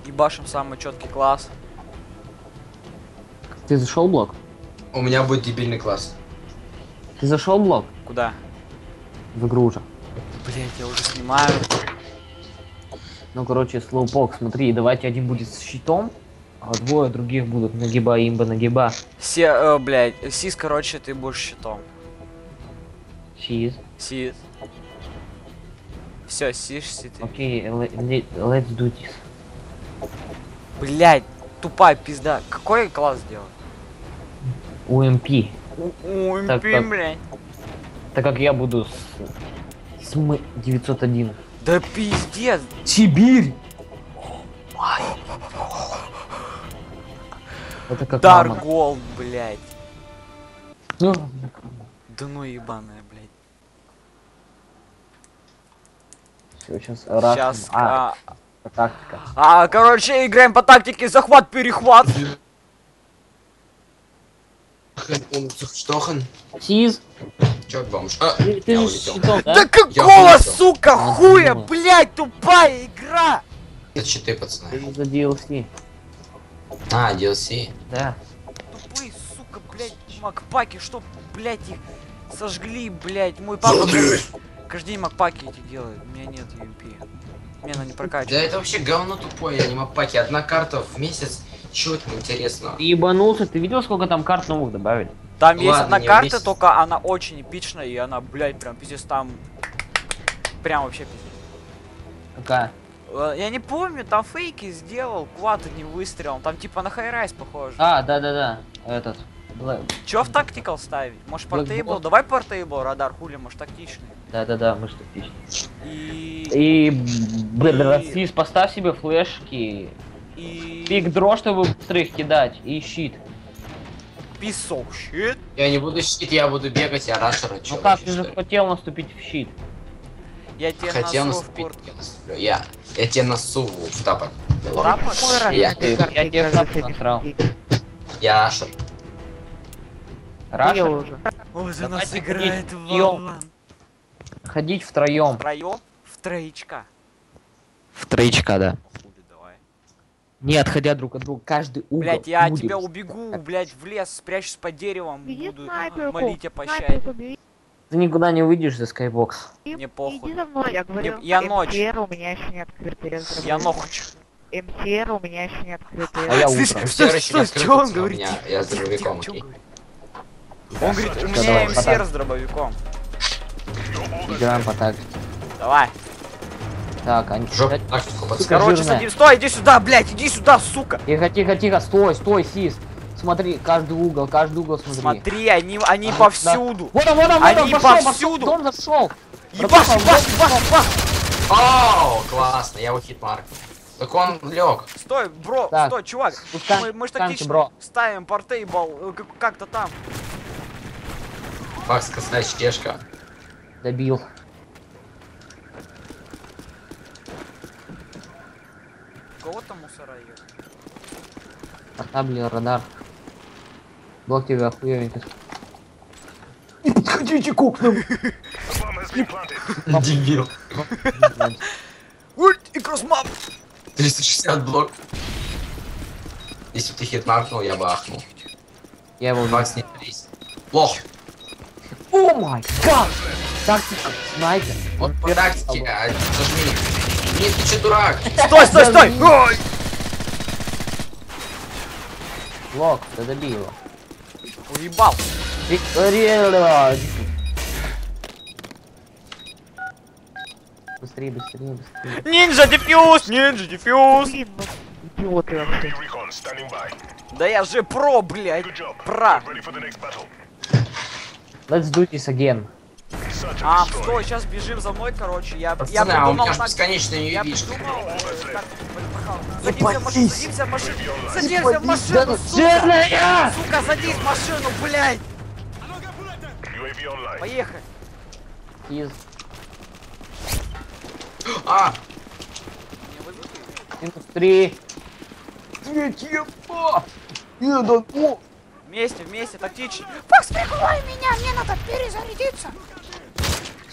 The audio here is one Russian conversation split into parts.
Ебашим самый четкий класс. Ты зашел блок? У меня будет дебильный класс. Ты зашел блок? Куда? В игру уже. Блять, я уже снимаю. Ну, короче, слоупок, смотри, давайте один будет с щитом, а двое других будут нагиба, имба, нагиба. Блять, Сис, короче, ты будешь щитом. Сис. Сис. Все, Сис, ты. Окей, let's do this. Блять, тупая пизда. Какой класс сделать? UMP. Так, УМП, так. блять. Так как я буду с 901. Да пиздец. Сибирь! Это как мама. Даргол, блять. Ну, Да ну ебаная, блять. все, сейчас Сейчас. тактика. Короче, играем по тактике захват-перехват. Штохан. Сиз, Чё, бомж? ты Я же улетел. щитом, да? Да какого, улетел. сука, Ну, хуя, думаю. блять, тупая игра. Это читы, Ты пацаны. за DLC. А, DLC. Да. Тупые, сука, блять, макпаки, что, блять, их сожгли, блять. Мой папа каждый день макпаки эти делает. У меня нет UMP. Мне она не Да прокачивает. это вообще говно тупое, я не мапаки. Одна карта в месяц. Чего там интересного? Ты ебанулся, ты видел, сколько там карт новых добавили? Там есть Ладно, одна не карта, месяц. только она очень эпичная, и она, блять, прям пиздец там. Прям вообще пиздец. Какая? Я не помню, там фейки сделал, квад не выстрелом. Там типа на хайрайс похоже. А, да. Этот. Чё в тактикал ставить? Может портейбл? Blackboard. Давай портейбл, радар, хули, может тактичный. Да, мы что тактичны. И... Сис, поставь себе флешки. И... Пик дро, чтобы быстро их кидать. И щит. Писок, щит. Я не буду щит, я буду бегать, я рашера. Ну как, ты же хотел наступить в щит. Я тебе Хотел носу в наступить, порт. я наступлю. Я тебе носу в тапок. Тапок? Я тебе тапок насрал. Я рашер. Раша? уже. Ой, за нас Давайте играет ходить вдвоем. Вован. Ходить втроем. Втроем? В троечка. В троечка, да. Хули, давай. Не отходя друг от друга. Каждый угол. Блять, я от будет. тебя убегу, блять, в лес, спрячусь под деревом, Иди буду снайперку. молить о пощаде. Снайперку бери. Ты никуда не выйдешь за скайбокс. Мне похуй. Иди за мной, я говорю. Я ночь. МТР у меня еще не открытый. Я ногч. МТР у меня еще не открытый. А я Слышь, утром. стой, Все стой, рассчитать что он крутится у говорит? меня, Тихо, я с тихо, дробовиком, тихо, окей. чё он говорит? Он говорит, у Всё, меня давай, МСР потай. с дробовиком. Играем по тактике. Давай. Так, они... Жопу тактику пацаны. Короче, жирная. садись. Стой, иди сюда, блять, иди сюда, сука. Тихо, стой, Сис. Смотри, каждый угол смотри. Смотри, они повсюду. Вот он, Они пошел, повсюду. Дом зашел. Ебаш, ебаш, ебаш, ебаш. Оу, классно, я его хитмарк. Так он лег. Стой, бро, Так, стой, чувак. спускаем- Мы ж спускаемся, тактично бро. ставим портейбл как-то там. Макс, косач, чешка. Добил. Кого там мусора едет? Портабли, радар. Блок тебя охуевенько. Не подходите к окнам. Дебил. Ульт и кроссмап. 360 блок. Если бы ты хитмаркнул, я бы ахнул. Я его убил. Макс, не трись. Плохо. О май гад! Тактика, снайпер. Вот по тактике, зажми. Нет, ты че дурак? Стой, стой, стой! Ой! Блок, да добей его. Уебал. Быстрее. Нинджа дефьюз, нинджа дефьюз. Блин, ну идиоты вообще. Да я же про, блядь. Про. Let's do this again. Стой, сейчас бежим за мной, короче. Я Пацаны, а у придумал меня ж так. бесконечная Я юбишка. придумал садимся в машину, садимся в машину, сука! Жирная! Сука, садись в машину, блядь! Поехали! Из А, минус 3. Типа! Вместе, тактично. Факс, прикрывай меня, мне надо перезарядиться.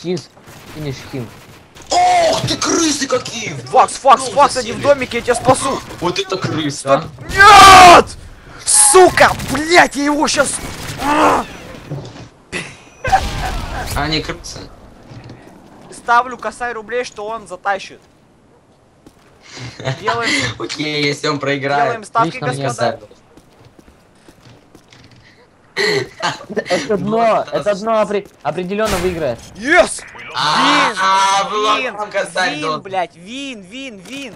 Сис, финиш хим. о, Ох ты, крысы какие! Факс, Факс, Ну, Факс, они в засели. домике, я тебя спасу. Вот это крысы, а. Нет! Сука, блять, я его сейчас... Они крысы. Ставлю косарь рублей, что он затащит. Делаем, Окей, если он проиграет. делаем ставки, Лично мне господа. Это дно, это дно определенно выиграет. Yes! Вин, Вин, блять, вин.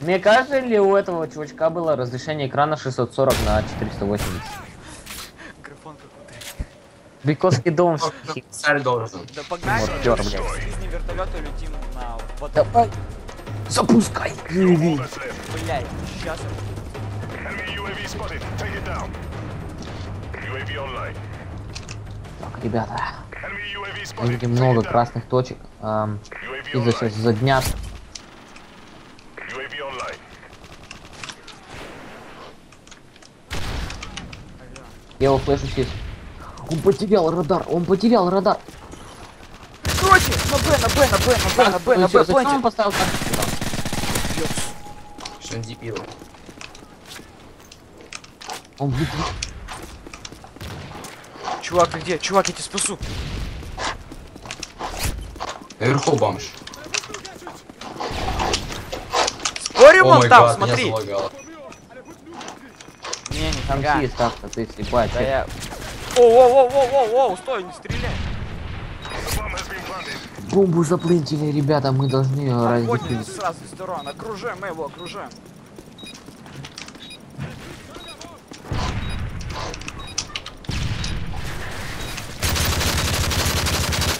Мне кажется, ли у этого чувачка было разрешение экрана 640 на 480? Графон какой-то. Бейковский дом. Царь должен. Да погнали, Мортёр, блядь. с жизни вертолета летим на... Вот, Давай, запускай. блять, сейчас... Enemy UAV spotted. Take it down. UAV online. Так, ребята, Enemy UAV мы spotted. видим Take много it down. красных точек. UAV Из-за сейчас online. заднят. UAV online. Я его флешу здесь. Он потерял радар. Короче, на Б, Ну всё, зачем он планте. поставил карту сюда? Что он дебил. Он внутри. Чувак, ты где? Чувак, я тебя спасу. Наверху бомж. Спорим О он май там, гад, меня смотри. залагало. Не, Там нифига. есть так-то, ты слепая. Да я... Оу, стой, не стреляй. The bomb has been planted. Бомбу заплентили, ребята, мы должны ее Обходим раздефить. с разных сторон. Окружаем его, окружаем.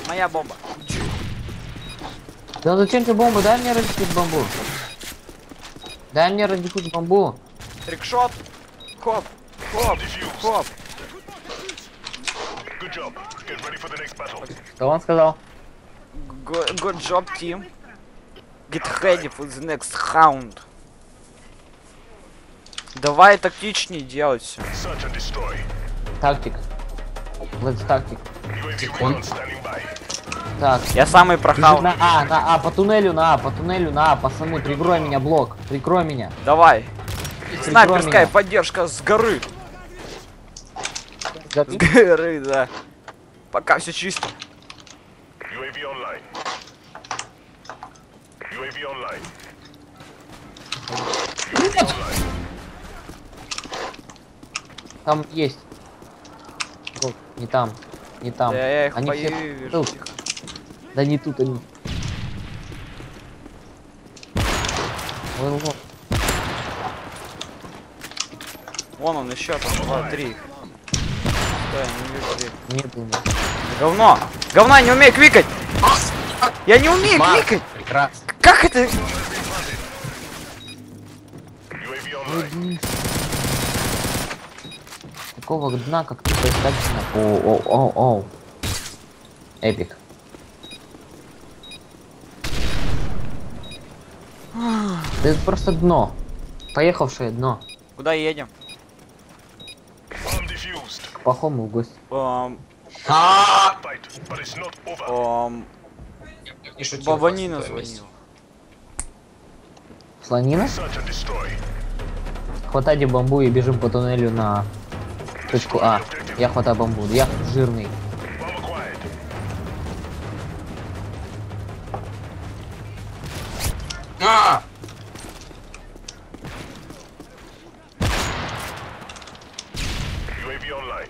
Моя бомба. Да зачем тебе бомбу? Дай мне раздефить бомбу. Дай мне раздефить бомбу. Трикшот. Хоп. Defused. Хоп. Good job. Get ready for the next battle. Что он сказал? Good job, team. Get ready for the next round. Давай тактичнее делать все. Search and destroy. Тактик. Let's тактик. UAV Тихон. recon standing by. Так. Я самый Бежит прохал. на А, по туннелю на А, пацаны, прикрой меня, блок, прикрой меня. Давай. Прикрой Снайперская меня. поддержка с горы. С Готов? горы, да. Пока все чисто. UAV online. UAV online. Online. Там есть. Блок, не там, не там. Да я их Они по все UAV вижу. тут. Тихо. Да не тут они. Вон. Вон он еще там 2, 3. Да, не вижу где. Нету. Говно! Говно, я не умею квикать! Я не умею Марк, квикать! прекрасно. Как это? UAV online. Такого дна, как ты достаточно. О. Эпик. Да это просто дно. Поехавшее дно. Куда едем? Bomb defused. К пахому в гости. А, Fight, but it's not over. не шутил, Бабанина просто, то есть. звонил. Слонина? Search and destroy. Хватайте бамбу и бежим по туннелю на точку А. Я хватаю бамбу. Я жирный. Bomb acquired. А! UAV online.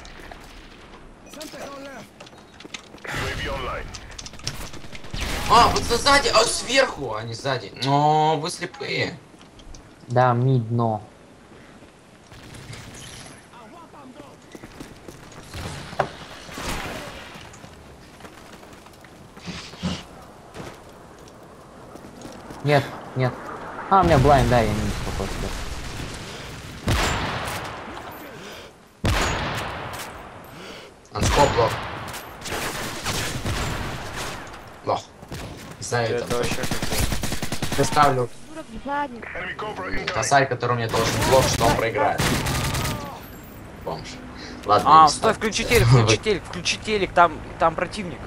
UAV online. Вот сзади, а сверху, а не сзади. Но вы слепые. Да, ми дно. Нет. А, у меня блайнд, да, я не успокоился. Анскоп лох. Лох. Не знаю, Это это. вообще как-то- Доставлю Enemy Cobra incoming. косарь, который мне должен лох, что он проиграет. Бомж. Ладно, А, не стой, ставь. включи телек, включи телек, там противник.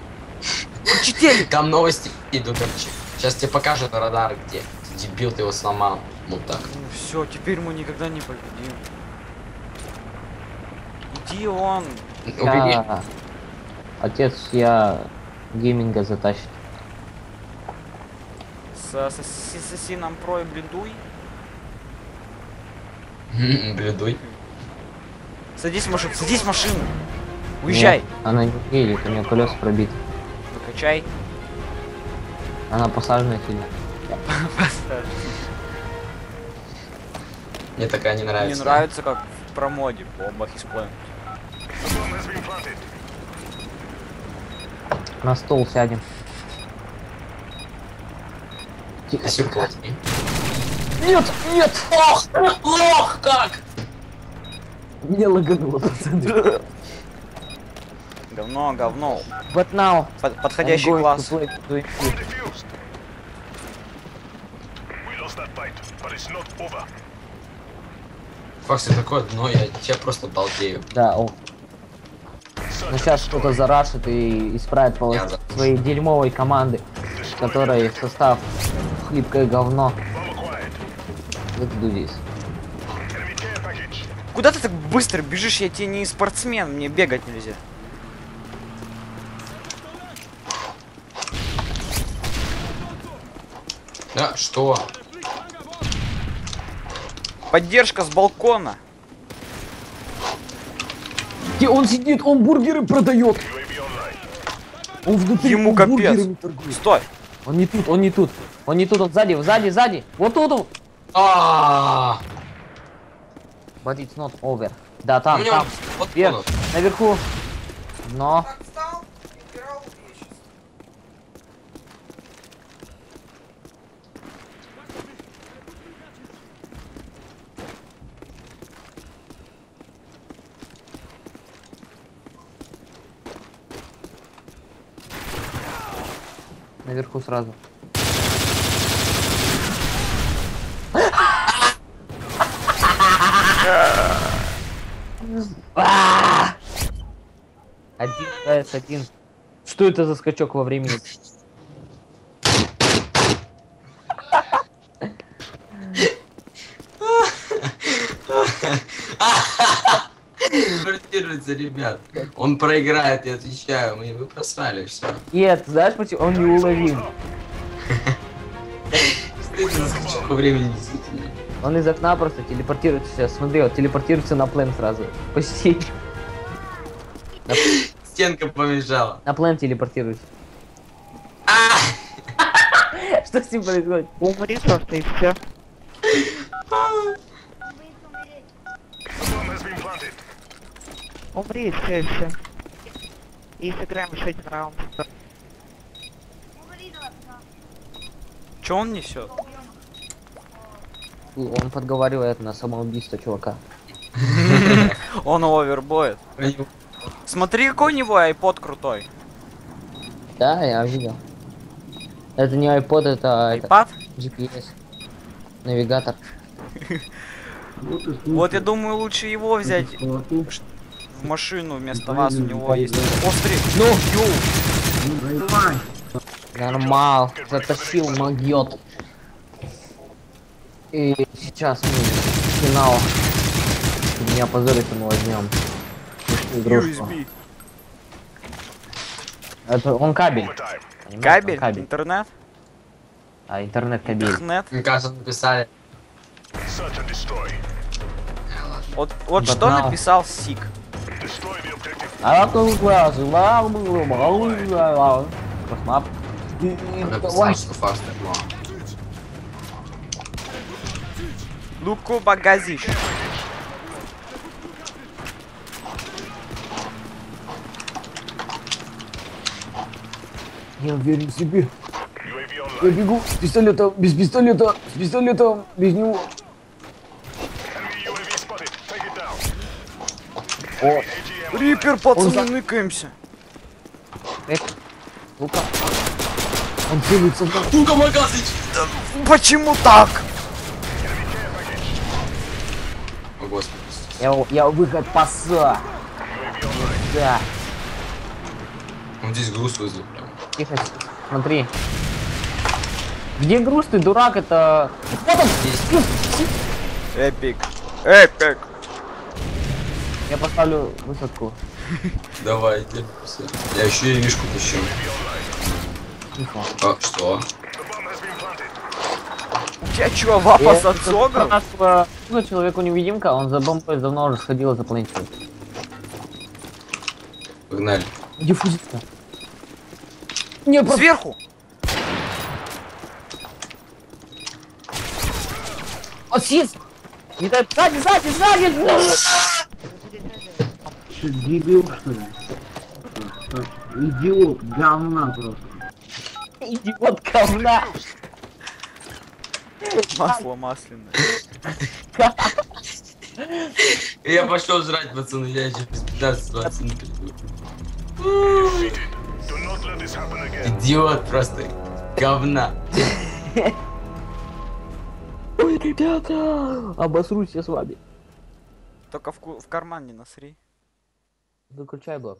Чители! Там новости идут, короче. Сейчас тебе покажут радар, где. Ты дебил, ты его сломал. Вот так. Ну все, теперь мы никогда не победим. Иди он. Убери. Да. Отец я гейминга затащит. С ассасином про и бледуй. Бледуй. Садись в машину. Уезжай. Нет, она не едет, у нее колеса пробиты. Выкачай. Она посажена сильно. Мне такая не нравится. Мне нравится, как в промоде по Бахисплею. Bomb has been planted. На стол сядем. Тихо, Всё тихо. плотнее. Нет, нет! Лох! Лох как! Не лагануло, пацаны. Говно. But now, Подходящий I'm going класс. to play to it. Defused. We lost that fight, but it's not over. Факс, ты такое дно, я тебя просто балдею. Да, о. Search Ну and сейчас destroy. кто-то зарашит и исправит полностью Я своей дерьмовой команды, Destroy которой в состав хлипкое говно. Bomb acquired. Вот иду здесь. Enemy care package. Куда ты так быстро бежишь? Я тебе не спортсмен, мне бегать нельзя. Да, что? Поддержка с балкона. Где он сидит, он бургеры продает. UAV online. Он внутри, Ему он капец. бургерами торгует. Стой. Он не тут, он не тут. Он не тут, он сзади. Вот тут он. А, But it's not over. Да, у там, меня там. вот Вверх, он. наверху. Но. Наверху сразу. Один КС-1. Что это за скачок во времени? Конвертируется, ребят. Он проиграет, я отвечаю. Вы просрали все. Нет, знаешь почему? Он неуловим. Стыдно за скачок во времени, действительно. Он из окна просто телепортируется сейчас. Смотри, вот телепортируется на плен сразу. Почти. Стенка помешала. На плен телепортируется. Что с ним происходит? Умри просто и все. Bomb has been planted. Умри и все, и все. И сыграем еще один раунд. Че он несет? Он подговаривает на самоубийство чувака. Он овербоет. Смотри, какой у него iPod крутой. Да, я видел. Это не iPod, это iPad? GPS. Навигатор. Вот я думаю, лучше его взять в машину вместо вас. У него есть острый. Нормал. Затащил могет. И сейчас мы финал. Чтобы не опозориться, мы возьмем игрушку. USB. Это он кабель. Overtime. Понимаешь, Кабель? он кабель. Интернет? А интернет-кабель. Интернет? Мне кажется, написали. Search and destroy. Вот что Банал. написал Сик. Destroy the objective. А тут Космап. Он написал, Давай. что факс так мало. Луку багазиш. Я уверен в себе. UAV Я online. бегу с пистолетом, без пистолета, с пистолетом, без него. Enemy UAV spotted. Take it down. О, AGM Рипер, Он пацаны, за- ныкаемся. Лука. Он целится в нас. Лука Магазыч! Почему так? О, господи. Я выход паса. Да. Он здесь груз вызвал прям. Тихо, смотри. Где груз, ты дурак, это... Вот он! Эпик. Эпик. Я поставлю высадку. Давайте. Я еще и мишку тащу. Тихо. А, что? The bomb has been planted. У тебя чё, вапа с отцогом? Нашего человека-невидимка, он за бомбой давно уже сходил за планету. Погнали. Диффузитка. Не, просто... Сверху! Ассист! Не дай... Сзади, сзади, сзади! Что, дебил, что ли? Что? Идиот, говна просто. Идиот говна! Масло масляное. Я пошел жрать, пацаны, я через 15-20 минут приду. Defeated. Do not let this happen again. Идиот просто. Говна. Ой, ребята! Обосрусь я с вами. Только в карман не насри. Выключай блок.